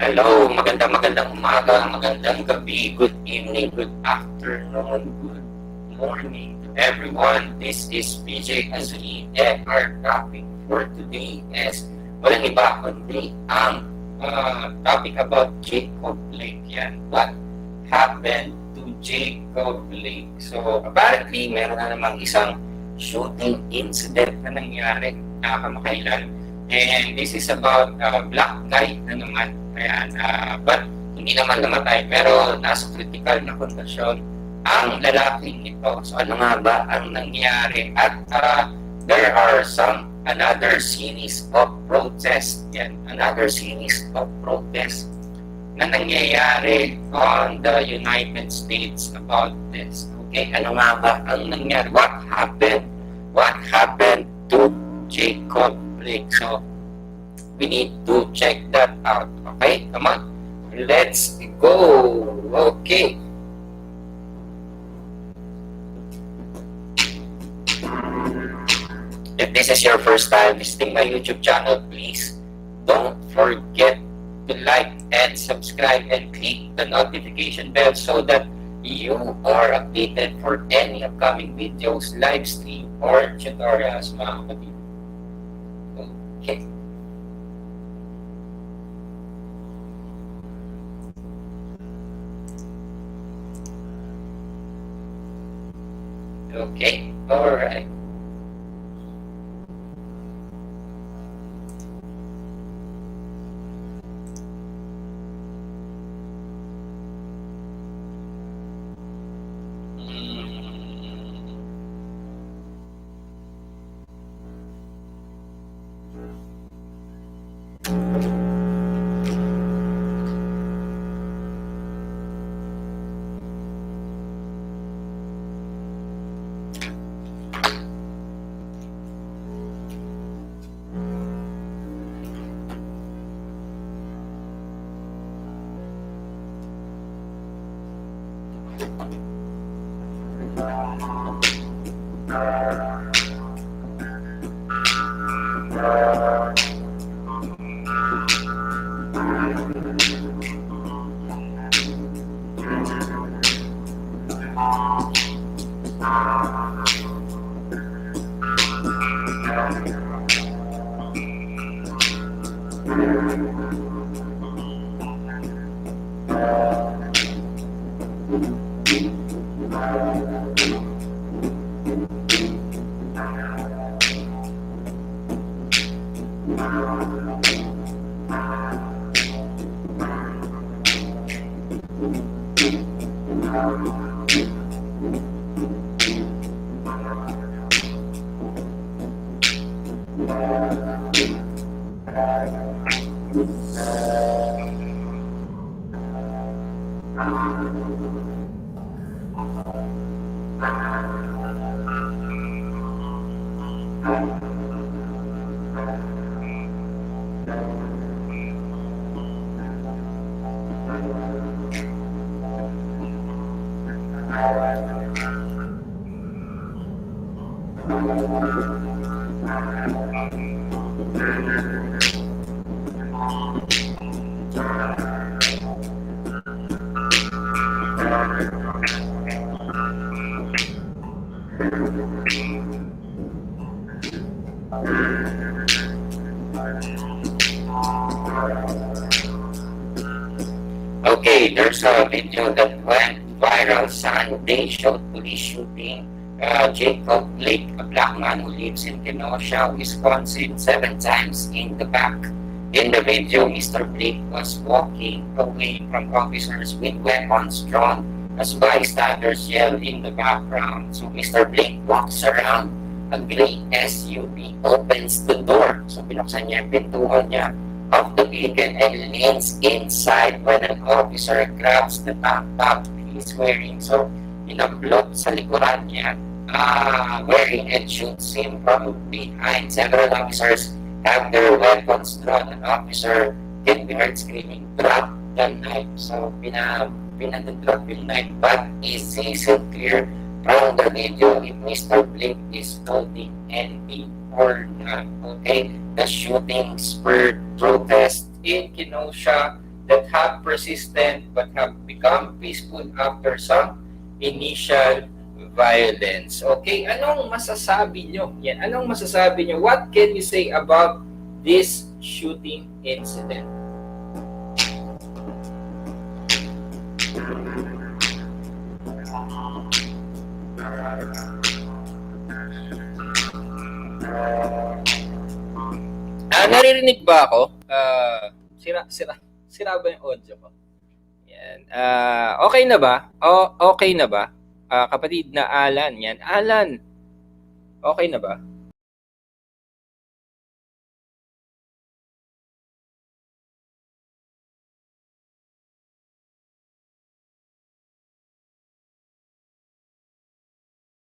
Hello, magandang umaga, magandang gabi, good evening, good afternoon, good morning to everyone. This is PJ Azuli and our topic for today is walang iba kundi ang topic about Jacob Blake. Yan. What happened to Jacob Blake? So apparently meron na namang isang shooting incident na nangyari kamakailan. And this is about black guy na naman. Ayan, but hindi naman namatay pero nasa critical na kondisyon ang lalaking ito. So ano nga ba ang nangyari? At there are another series of protests. Yan, another series of protests na nangyayari on the United States about this. Okay, ano nga ba ang nangyari? What happened? What happened to Jacob Blake? So we need to check that out. Okay, come on. Let's go. Okay. If this is your first time visiting my YouTube channel, please don't forget to like and subscribe and click the notification bell so that you are updated for any upcoming videos, live stream, or tutorials, mga kapatid. Okay. Okay, all right. Okay, there's a video that went viral Sunday, showed police shooting Jacob Blake, a black man who lives in Kenosha, Wisconsin, 7 times in the back. In the video, Mr. Blake was walking away from officers with weapons drawn as bystanders yell in the background. So Mr. Blake walks around a gray SUV, opens the door. So binuksan niya yung pintuan niya of the vehicle and leans inside when an officer grabs the tank top he's wearing. So inablot sa likuran niya, wearing and shoots him from behind. Several officers have their weapons drawn. An officer can be heard screaming, "Drop the knife!" So pinag-drop yung knife, but is it clear from the video if Mr. Blake is holding anything or not? Okay, the shooting spurred protest in Kenosha that have persistent but have become peaceful after some initial violence. Okay, anong masasabi nyo? Yan, anong masasabi nyo? What can you say about this shooting incident? Naririnig ba ako? Sira ba yung audio ko? Yan. Okay na ba? Okay na ba? Kapatid na Alan. Yan. Alan, okay na ba?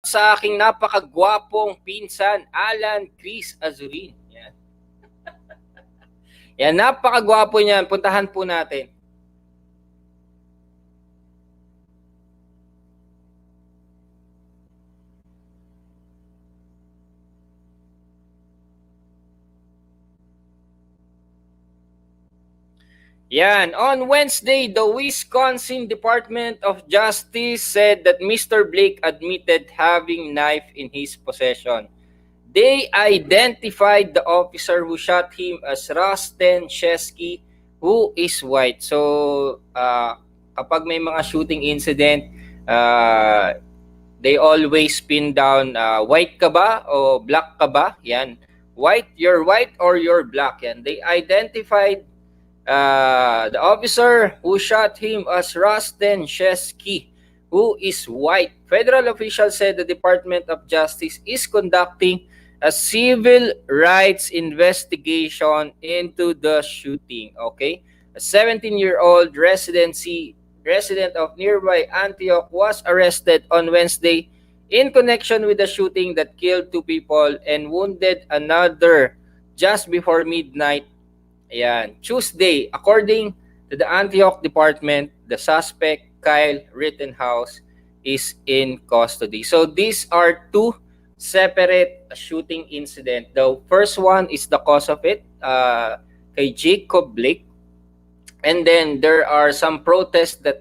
Sa aking napakagwapong pinsan, Alan Chris Azurin. Yan. Yan, napakagwapo niyan. Puntahan po natin. Yan. On Wednesday, the Wisconsin Department of Justice said that Mr. Blake admitted having knife in his possession. They identified the officer who shot him as Rusten Sheskey, who is white. So, kapag may mga shooting incident, they always pin down, white ka ba o black ka ba? Yan. White, you're white or you're black. Yan. They identified the officer who shot him as Rusten Sheskey, who is white. Federal officials said the Department of Justice is conducting a civil rights investigation into the shooting. Okay, a 17-year-old resident of nearby Antioch was arrested on Wednesday in connection with the shooting that killed 2 people and wounded another just before midnight. Ayan, Tuesday, according to the Antioch Department, the suspect, Kyle Rittenhouse, is in custody. So these are 2 separate shooting incident. The first one is the cause of it, kay Jacob Blake. And then there are some protests that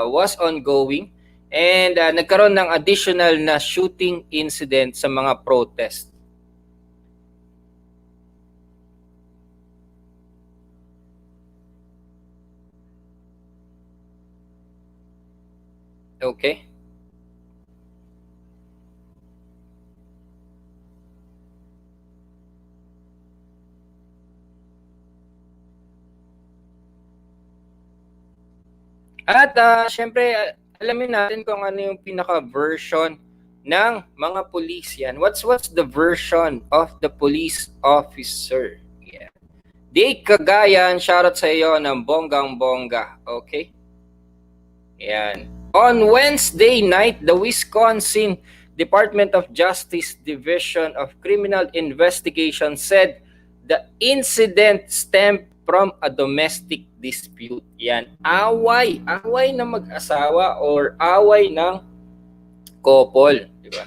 was ongoing. And nagkaroon ng additional na shooting incident sa mga protest. Okay. At syempre, alamin natin kung ano yung pinaka-version ng mga police yan. What's the version of the police officer? Yeah. Dave Cagayan, shoutout sa iyo ng bonggang-bongga. Okay? Yan. On Wednesday night, the Wisconsin Department of Justice Division of Criminal Investigation said the incident stemmed from a domestic dispute. Yan. Away ng mag-asawa or away ng couple. Diba?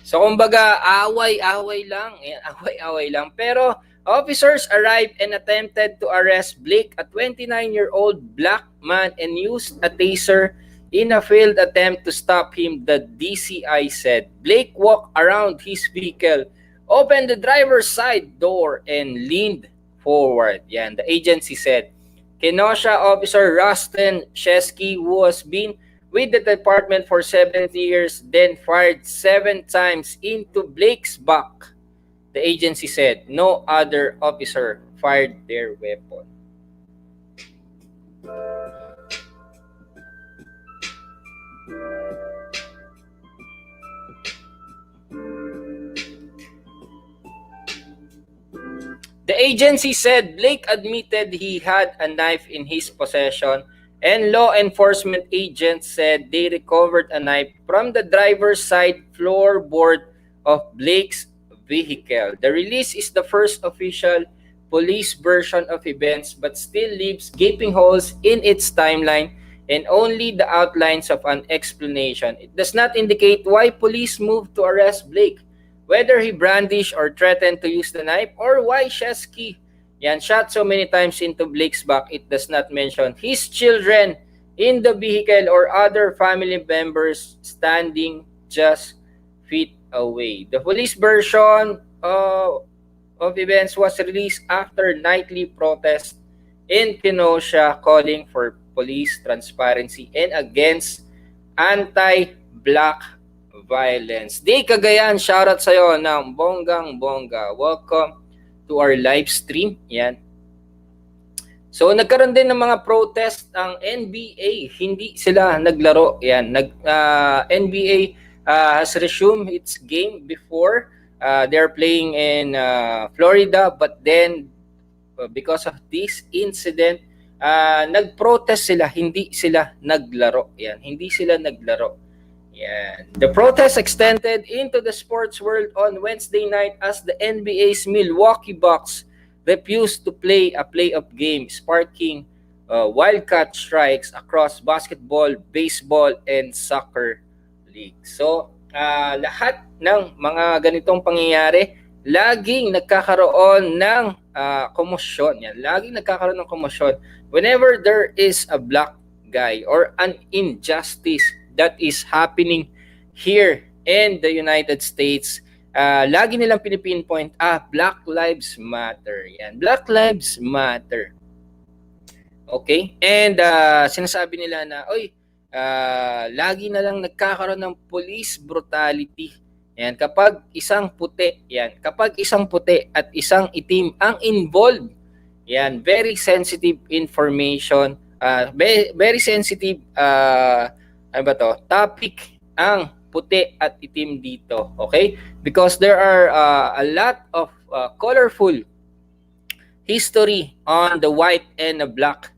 So, kumbaga, away-away lang. Yan, away-away lang. Pero, officers arrived and attempted to arrest Blake, a 29-year-old black man, and used a taser in a failed attempt to stop him, the DCI said. Blake walked around his vehicle, opened the driver's side door, and leaned forward. Yan, the agency said. Kenosha Officer Rusten Sheskey, who has been with the department for 7 years, then fired 7 times into Blake's back. The agency said no other officer fired their weapon. The agency said Blake admitted he had a knife in his possession, and law enforcement agents said they recovered a knife from the driver's side floorboard of Blake's vehicle. The release is the first official police version of events, but still leaves gaping holes in its timeline and only the outlines of an explanation. It does not indicate why police moved to arrest Blake whether he brandished or threatened to use the knife, or why Sheskey shot so many times into Blake's back. It does not mention his children in the vehicle or other family members standing just feet away. The police version of events was released after nightly protests in Kenosha calling for police transparency and against anti-black violence. Day Cagayan, shoutout sa'yo ng bonggang-bongga. Welcome to our live stream. Yan. So nagkaroon din ng mga protest ang NBA. Hindi sila naglaro. Yan. NBA has resumed its game before. They're playing in Florida, but then because of this incident, nag-protest sila, hindi sila naglaro. Yan, hindi sila naglaro. Yan. The protest extended into the sports world on Wednesday night as the NBA's Milwaukee Bucks refused to play a playoff game, sparking wildcat strikes across basketball, baseball, and soccer leagues. So, lahat ng mga ganitong pangyayari, laging nagkakaroon ng komosyon. Yan. Laging nagkakaroon ng komosyon whenever there is a black guy or an injustice that is happening here in the United States. Lagi nilang pinipinpoint, Black Lives Matter. Yan, Black Lives Matter. Okay? And sinasabi nila na, lagi na lang nagkakaroon ng police brutality. Yan, kapag isang puti at isang itim ang involved. Yan, very sensitive information, very sensitive topic ang puti at itim dito, okay? Because there are a lot of colorful history on the white and the black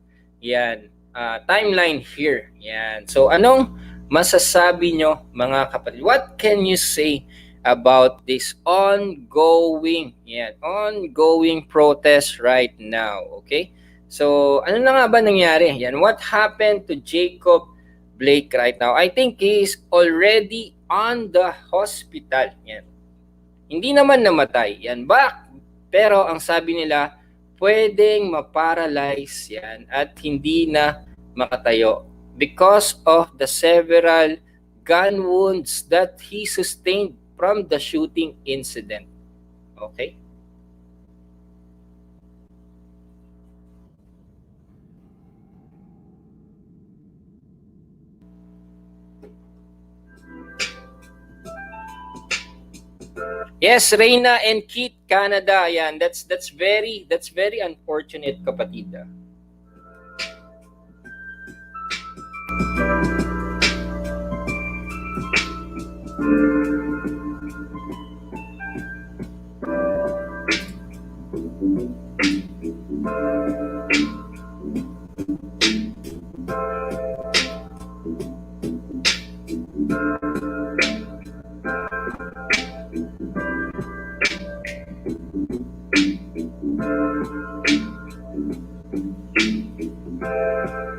timeline here. Yan. So anong masasabi nyo, mga kapatid? What can you say about this ongoing protest right now? Okay? So ano na nga ba nangyari? Yan, what happened to Jacob Blake right now? I think he is already on the hospital. Yan. Hindi naman namatay. Yan. Pero ang sabi nila, pwedeng ma-paralyze yan at hindi na makatayo because of the several gun wounds that he sustained from the shooting incident. Okay? Yes, Reina and Keith, Canada. Yan, that's very unfortunate, kapatid.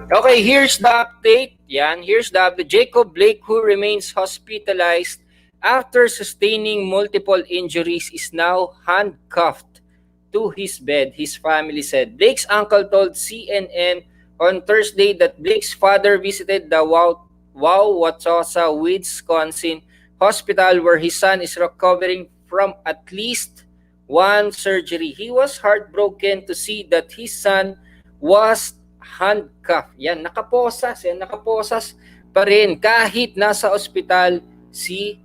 Okay, here's the update. Yan, here's the update. Jacob Blake, who remains hospitalized after sustaining multiple injuries, is now handcuffed to his bed, his family said. Blake's uncle told CNN on Thursday that Blake's father visited the Wauwatosa, Wisconsin hospital where his son is recovering from at least one surgery. He was heartbroken to see that his son was handcuffed. Yan, nakaposas pa rin kahit nasa ospital si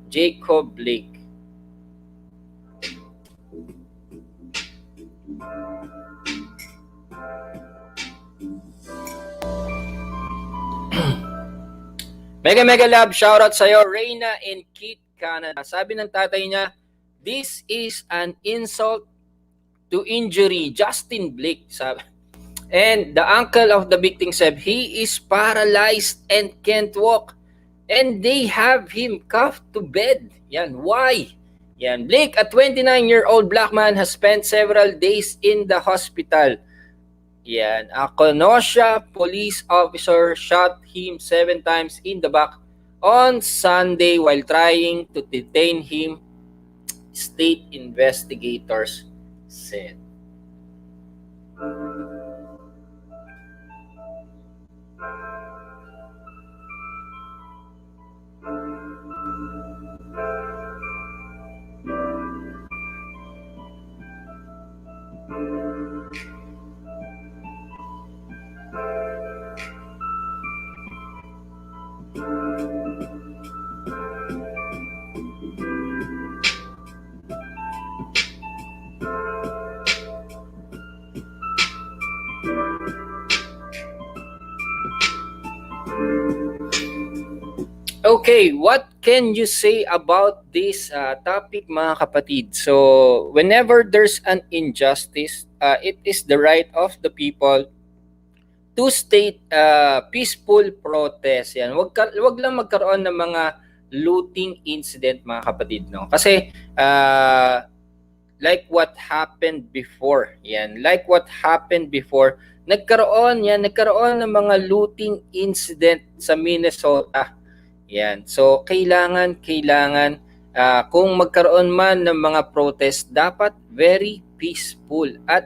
Jacob Blake. Mega love, shoutout sa'yo, Reina in Keith, Canada. Sabi ng tatay niya, this is an insult to injury, Justin Blake. Sabi. And the uncle of the victim said, he is paralyzed and can't walk. And they have him cuffed to bed. Yan, why? Yan, Blake, a 29-year-old black man, has spent several days in the hospital. A Kenosha police officer shot him 7 times in the back on Sunday while trying to detain him, state investigators said. Okay, what can you say about this topic, mga kapatid? So, whenever there's an injustice, it is the right of the people to state peaceful protest. Yan. Wag lang magkaroon ng mga looting incident, mga kapatid, no? Kasi like what happened before. Yan, like what happened before, nagkaroon ng mga looting incident sa Minnesota. Yan. So kailangan kung magkaroon man ng mga protest, dapat very peaceful at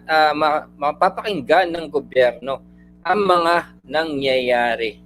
mapapakinggan ng gobyerno ang mga nangyayari.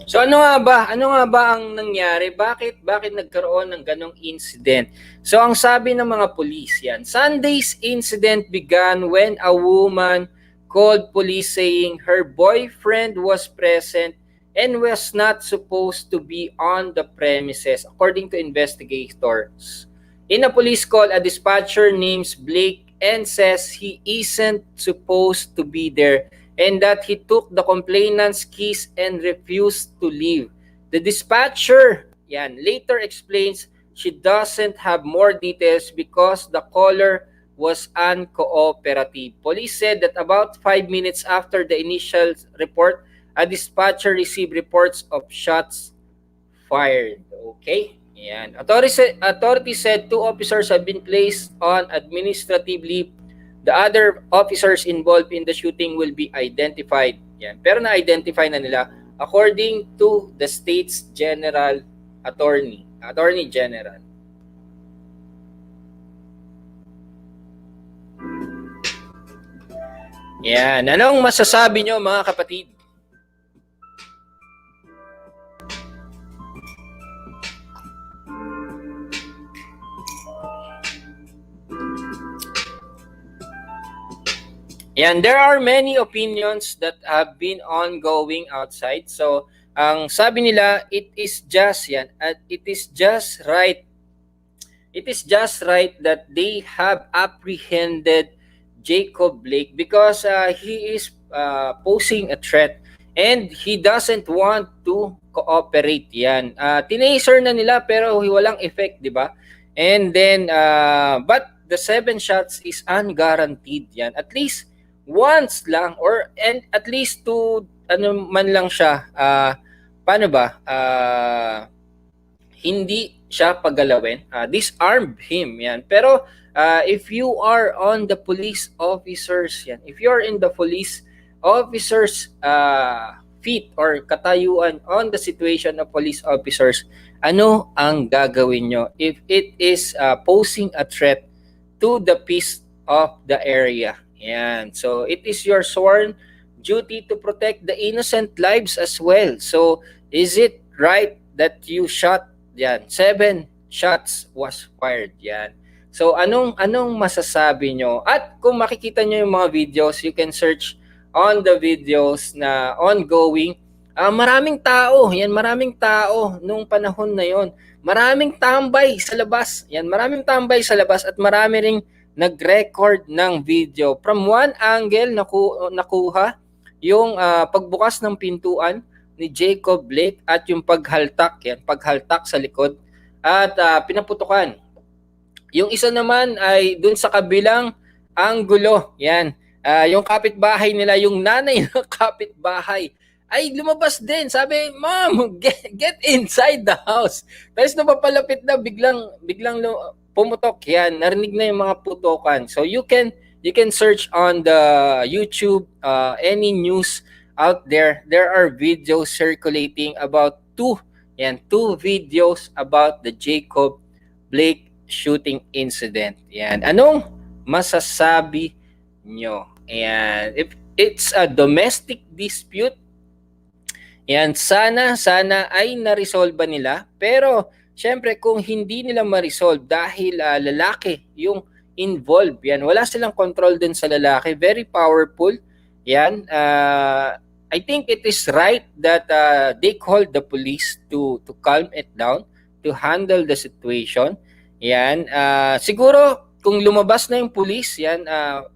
So ano nga ba ang nangyari? Bakit nagkaroon ng ganong incident? So ang sabi ng mga pulis yan, Sunday's incident began when a woman called police saying her boyfriend was present and was not supposed to be on the premises, according to investigators. In a police call, a dispatcher names Blake and says he isn't supposed to be there and that he took the complainant's keys and refused to leave. The dispatcher later explains she doesn't have more details because the caller was uncooperative. Police said that about 5 minutes after the initial report, a dispatcher received reports of shots fired. Okay? Yan. Authorities said 2 officers have been placed on administrative leave. The other officers involved in the shooting will be identified. Yan. Pero na-identify na nila according to the state's attorney general. Yan. Anong masasabi nyo, mga kapatid? And there are many opinions that have been ongoing outside. So, ang sabi nila, it is just right. It is just right that they have apprehended Jacob Blake because he is posing a threat and he doesn't want to cooperate. Yan. Tinaser na nila pero walang effect, di ba? And then, but the 7 shots is unguaranteed. Yan. At least once lang and at least to man lang siya hindi siya pagalawin, disarm him yan. Pero if you are on the police officers if you are in the police officers feet or katayuan on the situation of police officers, ano ang gagawin nyo if it is posing a threat to the peace of the area? Yan. So, it is your sworn duty to protect the innocent lives as well. So, is it right that you shot yan, 7 shots was fired. Yan. So anong masasabi nyo? At kung makikita nyo yung mga videos, you can search on the videos na ongoing. Maraming tao, yan, maraming tao nung panahon na yon. Maraming tambay sa labas. Yan, maraming tambay sa labas at marami ring nag-record ng video. From one angle nakuha yung pagbukas ng pintuan ni Jacob Blake at yung paghaltak sa likod at pinaputukan. Yung isa naman ay dun sa kabilang anggulo. Yan. Yung kapitbahay nila, yung nanay ng kapitbahay ay lumabas din. Sabi, "Mom, get inside the house." Tapos napapalapit na, biglang pumutok. Yan, narinig na yung mga putokan. So you can search on the YouTube, any news out there. There are videos circulating about two videos about the Jacob Blake shooting incident. Yan. Anong masasabi nyo? Ayan. If it's a domestic dispute, yan, sana ay na-resolve nila. Pero, syempre, kung hindi nila ma-resolve dahil lalaki yung involved, yan, wala silang control din sa lalaki. Very powerful. Yan. I think it is right that they called the police to calm it down, to handle the situation. Yan. Siguro, kung lumabas na yung police, yan,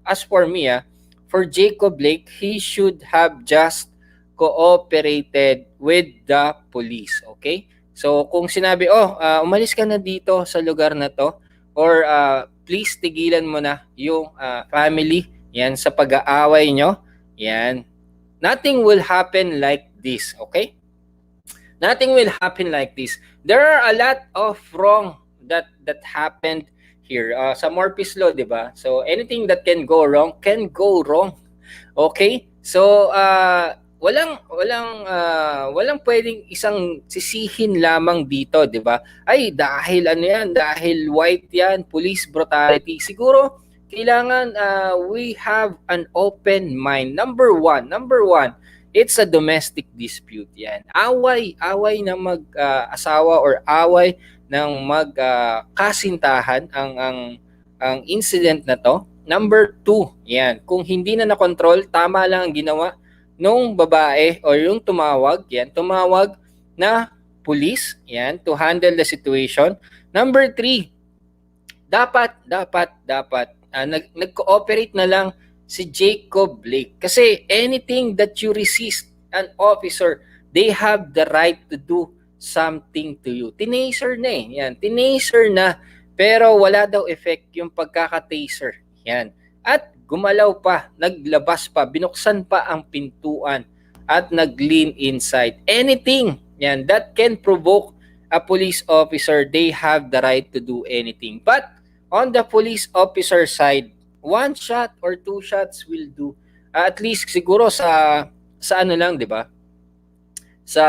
as for me, for Jacob Blake, he should have just cooperated with the police. Okay? So, kung sinabi, umalis ka na dito sa lugar na to, or please tigilan mo na yung family, yan, sa pag-aaway nyo, yan, nothing will happen like this. Okay? Nothing will happen like this. There are a lot of wrong that happened here. Sa Morpheus Law, di ba? So, anything that can go wrong, can go wrong. Okay? So, walang pwedeng isang sisihin lamang dito, 'di ba? Ay, dahil dahil white 'yan, police brutality. Siguro kailangan we have an open mind. Number one, it's a domestic dispute 'yan. Away ng mag-asawa or away ng magkasintahan ang incident na 'to. Number 2, 'yan. Kung hindi na na-control, tama lang ang ginawa nung babae o yung tumawag na police, yan, to handle the situation. Number 3, dapat nag-cooperate na lang si Jacob Blake. Kasi anything that you resist an officer, they have the right to do something to you. Tinaser na yan. Tinaser na, pero wala daw effect yung pagkaka-taser. Yan. At gumalaw pa, naglabas pa, binuksan pa ang pintuan at nag-lean inside. Anything yan that can provoke a police officer, they have the right to do anything. But on the police officer side, 1 shot or 2 shots will do. At least siguro sa ano lang, 'di ba? Sa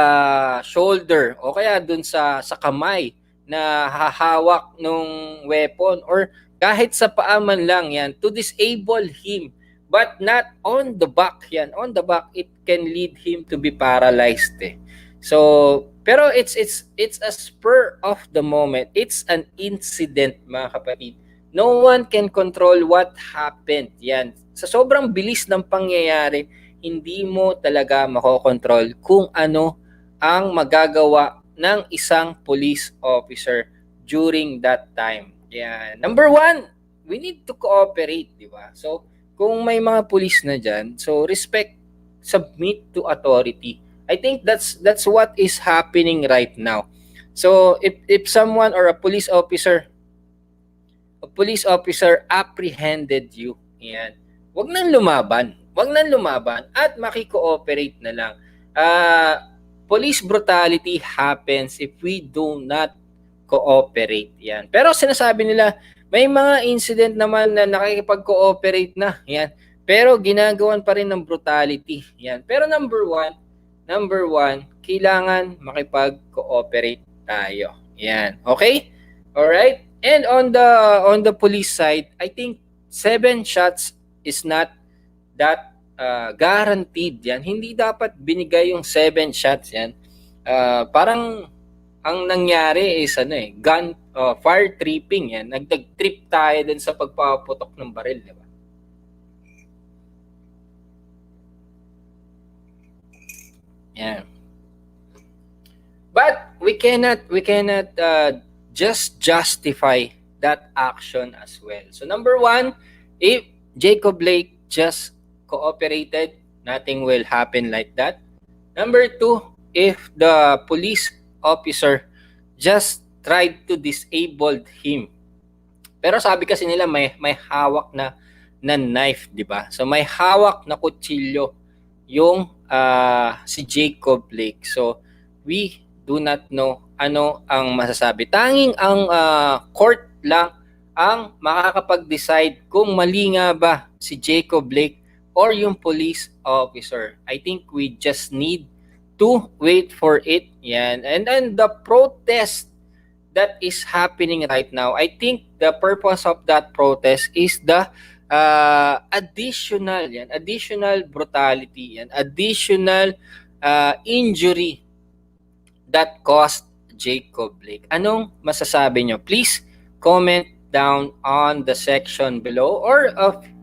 shoulder o kaya dun sa kamay na hahawak nung weapon, or kahit sa paa man lang, yan, to disable him, but not on the back. Yan, on the back, it can lead him to be paralyzed. So, pero it's a spur of the moment. It's an incident, mga kapatid. No one can control what happened. Yan, sa sobrang bilis ng pangyayari, hindi mo talaga makokontrol kung ano ang magagawa ng isang police officer during that time. Yeah. Number 1, we need to cooperate, di ba? So, kung may mga police na dyan, so respect, submit to authority. I think that's what is happening right now. So, if someone or a police officer apprehended you, yan, wag nang lumaban at maki-cooperate na lang. Police brutality happens if we do not cooperate, yan. Pero sinasabi nila, may mga incident naman na nakikipag-cooperate na, yan. Pero ginagawan pa rin ng brutality, yan. Pero number one, kailangan makipag-cooperate tayo. Yan. Okay? Alright? And on the police side, I think 7 shots is not that guaranteed, yan. Hindi dapat binigay yung 7 shots, yan. Parang ang nangyari is fire tripping yan. Nagtag-trip tayo dun sa pagpaputok ng baril, di ba? Yeah. But we cannot just justify that action as well. So number one, if Jacob Blake just cooperated, nothing will happen like that. Number two, if the police officer just tried to disable him. Pero sabi kasi nila may hawak na knife, 'di ba? So may hawak na kutsilyo yung si Jacob Blake. So we do not know ano ang masasabi. Tanging ang court lang ang makakapag-decide kung mali nga ba si Jacob Blake or yung police officer. I think we just need to wait for it. Yan. And then the protest that is happening right now, I think the purpose of that protest is the additional brutality, additional injury that caused Jacob Blake. Anong masasabi nyo? Please comment down on the section below, or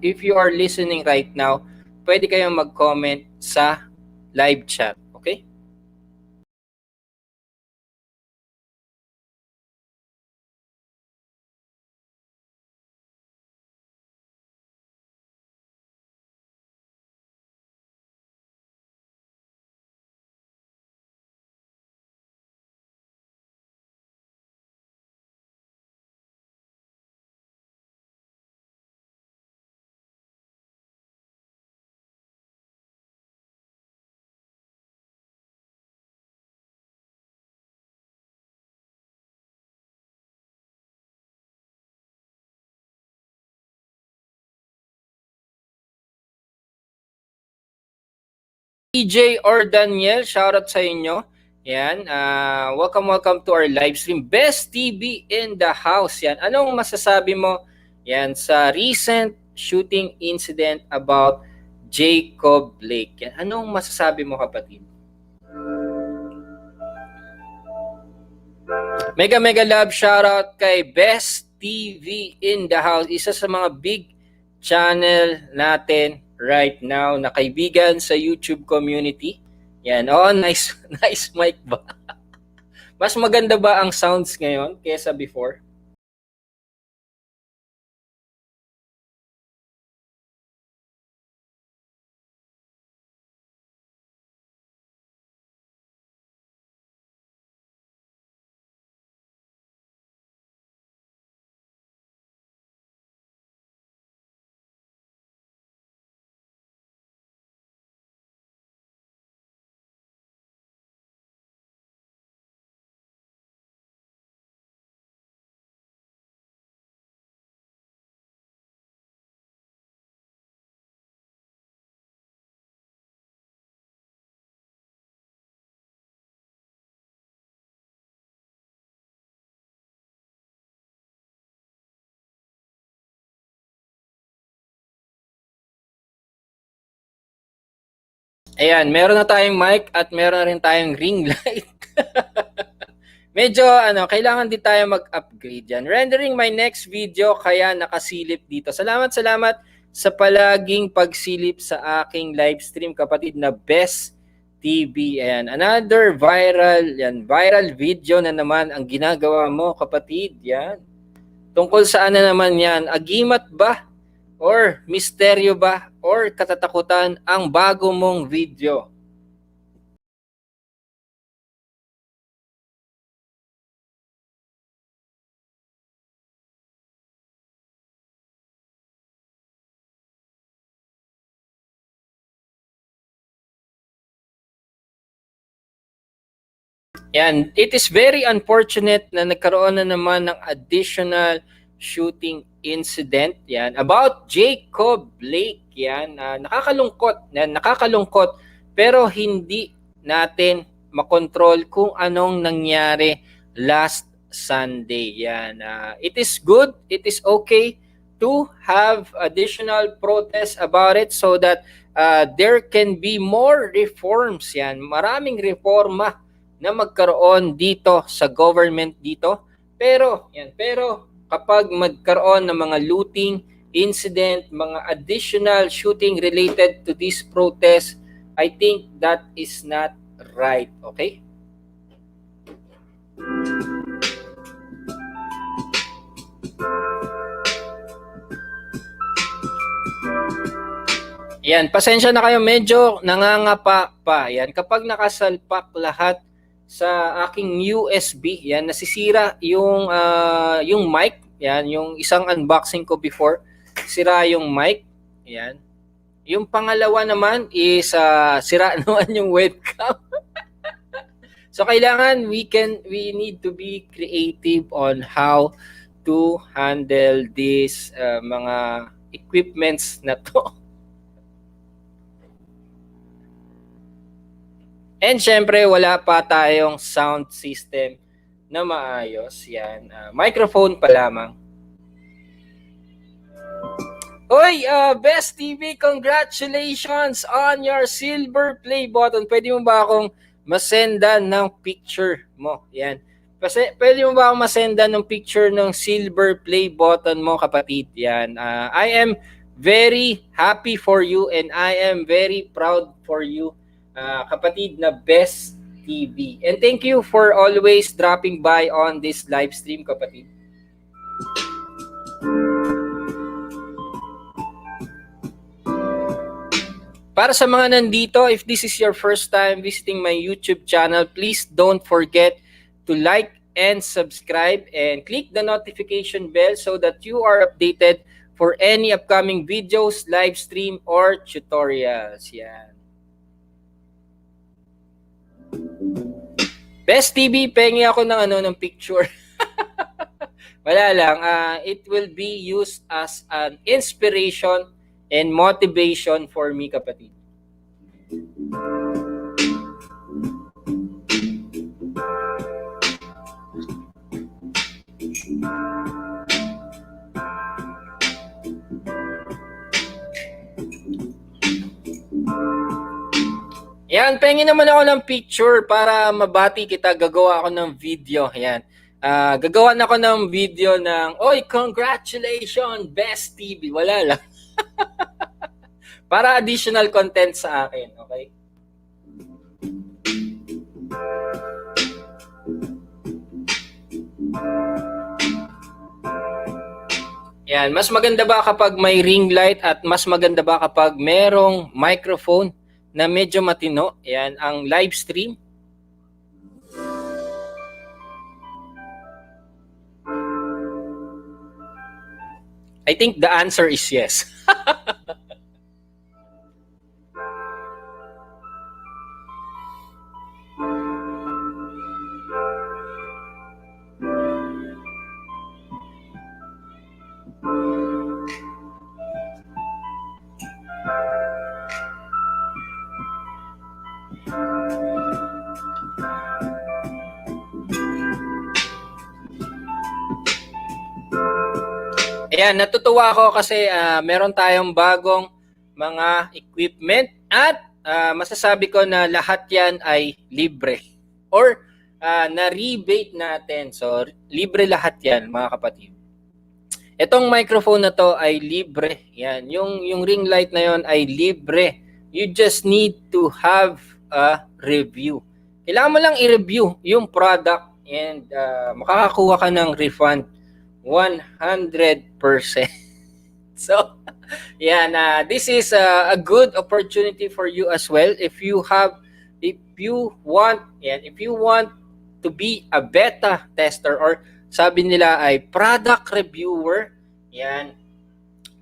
if you are listening right now, pwede kayong mag-comment sa live chat. Okay? DJ or Daniel, shoutout sa inyo. Yan, welcome to our live stream. Best TV in the house. Yan, anong masasabi mo yan sa recent shooting incident about Jacob Blake? Yan, anong masasabi mo, kapatid? Mega love shoutout kay Best TV in the house. Isa sa mga big channel natin right now na kaibigan sa YouTube community. Yan. Oh, nice nice mic ba? Mas maganda ba ang sounds ngayon kaysa before? Ayan, meron na tayong mic at meron na rin tayong ring light. Medyo kailangan din tayo mag-upgrade yan. Rendering my next video kaya nakasilip dito. Salamat sa palaging pagsilip sa aking live stream, kapatid na Best TV. Ayan, another viral video na naman ang ginagawa mo, kapatid. Yan. Tungkol saan na naman yan? Agimat ba? Or misteryo ba? Or katatakutan ang bago mong video? Yan, it is very unfortunate na nagkaroon na naman ng additional shooting incident yan about Jacob Blake. Yan, nakakalungkot pero hindi natin makontrol kung anong nangyari last Sunday. Yan, it is good, it is okay to have additional protests about it so that there can be more reforms. Yan, maraming reforma na magkaroon dito sa government dito. Pero kapag magkaroon ng mga looting incident, mga additional shooting related to this protest, I think that is not right. Okay? Yan, pasensya na kayo, medyo nangangapa pa. Yan, kapag nakasalpak lahat sa aking USB, yan, nasisira yung mic. Yan, yung isang unboxing ko before, sira yung mic. Yan. Yung pangalawa naman is sira naman yung webcam. So kailangan we need to be creative on how to handle this mga equipments na to. And syempre, wala pa tayong sound system na maayos. Yan. Microphone pa lamang. Hoy, Best TV, congratulations on your silver play button. Pwede mo ba akong masendan ng picture mo? Yan. Pwede mo ba akong masendan ng picture ng silver play button mo, kapatid? Yan. I am very happy for you and I am very proud for you, kapatid na Best TV. And thank you for always dropping by on this live stream, kapatid. Para sa mga nandito, if this is your first time visiting my YouTube channel, please don't forget to like and subscribe and click the notification bell so that you are updated for any upcoming videos, live stream, or tutorials. Yan. Best TV, pengi ako ng picture. Wala lang. It will be used as an inspiration and motivation for me, kapatid. Yan, pengi naman ako ng picture para mabati kita. Gagawa ako ng video. Yan. Gagawa na ako ng video ng, oy, congratulations, Best TV. Wala lang. Para additional content sa akin, okay? Yan, mas maganda ba kapag may ring light at mas maganda ba kapag merong microphone na medyo matino? Yan, ang live stream. I think the answer is yes. Ayan, natutuwa ako kasi meron tayong bagong mga equipment at masasabi ko na lahat yan ay libre or na-rebate natin. So, libre lahat yan, mga kapatid. Itong microphone na to ay libre. Yan, yung ring light na yon ay libre. You just need to have a review. Kailangan mo lang i-review yung product and makakakuha ka ng refund 100%. So, yan, this is a good opportunity for you as well if you want to be a beta tester or sabi nila ay product reviewer. Yan.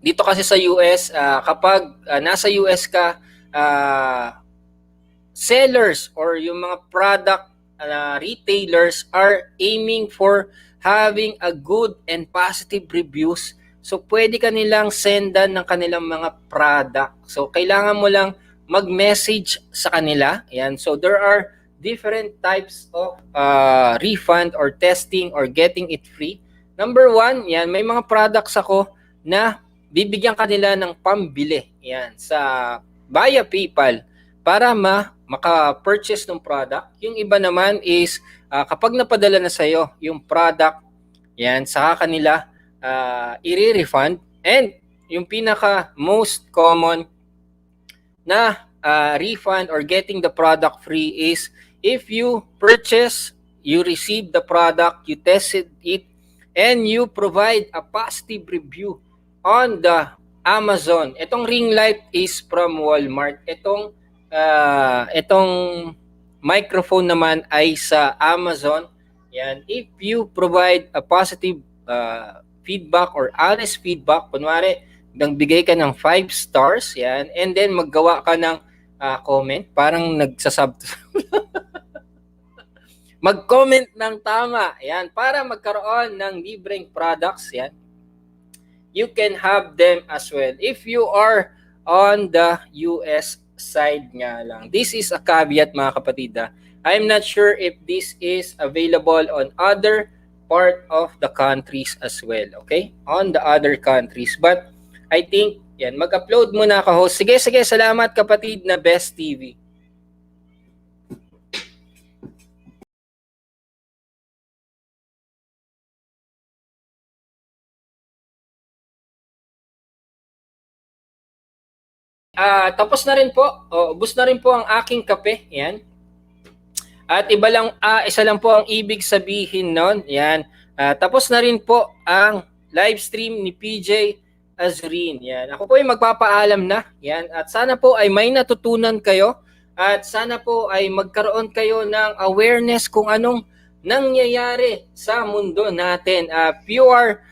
Dito kasi sa US, kapag nasa US ka, sellers or yung mga product retailers are aiming for having a good and positive reviews. So, pwede ka nilang sendan ng kanilang mga product. So, kailangan mo lang mag-message sa kanila. Yan. So, there are different types of refund or testing or getting it free. Number one, yan, may mga products ako na bibigyan kanila ng pambili. Yan, sa via PayPal. para maka-purchase ng product. Yung iba naman is kapag napadala na sa'yo yung product, yan, saka kanila i-refund. And yung pinaka most common na refund or getting the product free is if you purchase, you receive the product, you tested it, and you provide a positive review on the Amazon. Itong ring light is from Walmart. Itong microphone naman ay sa Amazon. Yan. If you provide a positive feedback or honest feedback, kunwari, nagbigay ka ng 5 stars, yan, and then maggawa ka ng comment, parang nagsasub mag-comment ng tama, yan, para magkaroon ng libreng products, yan. You can have them as well if you are on the US side nga lang. This is a caveat, mga kapatid. I'm not sure if this is available on other part of the countries as well, okay? On the other countries. But I think, yan, mag-upload muna ka, host. Sige, salamat kapatid na Best TV. Tapos na rin po. Ubos na rin po ang aking kape. Yan. At isa lang po ang ibig sabihin nun. Yan. Tapos na rin po ang live stream ni PJ Azurin. Yan. Ako po ay magpapaalam na. Yan. At sana po ay may natutunan kayo. At sana po ay magkaroon kayo ng awareness kung anong nangyayari sa mundo natin. If you are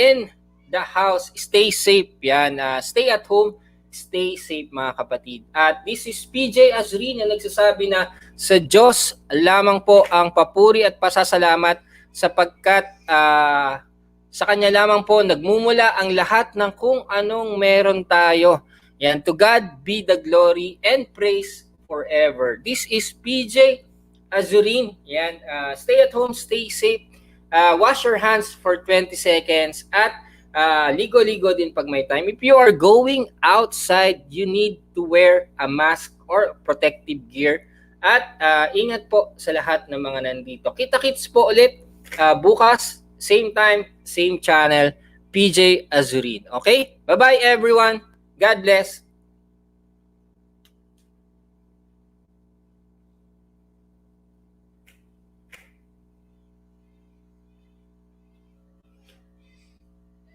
in the house, stay safe. Yan. Stay at home. Stay safe, mga kapatid. At this is PJ Azurin na nagsasabi na sa Diyos lamang po ang papuri at pasasalamat sapagkat sa Kanya lamang po nagmumula ang lahat ng kung anong meron tayo. Yan, to God be the glory and praise forever. This is PJ Azurin. Yan, stay at home, stay safe. Wash your hands for 20 seconds at ligo-ligo din pag may time. If you are going outside, you need to wear a mask or protective gear. At ingat po sa lahat ng mga nandito. Kita-kits po ulit bukas, same time, same channel, PJ Azurin. Okay? Bye-bye everyone. God bless.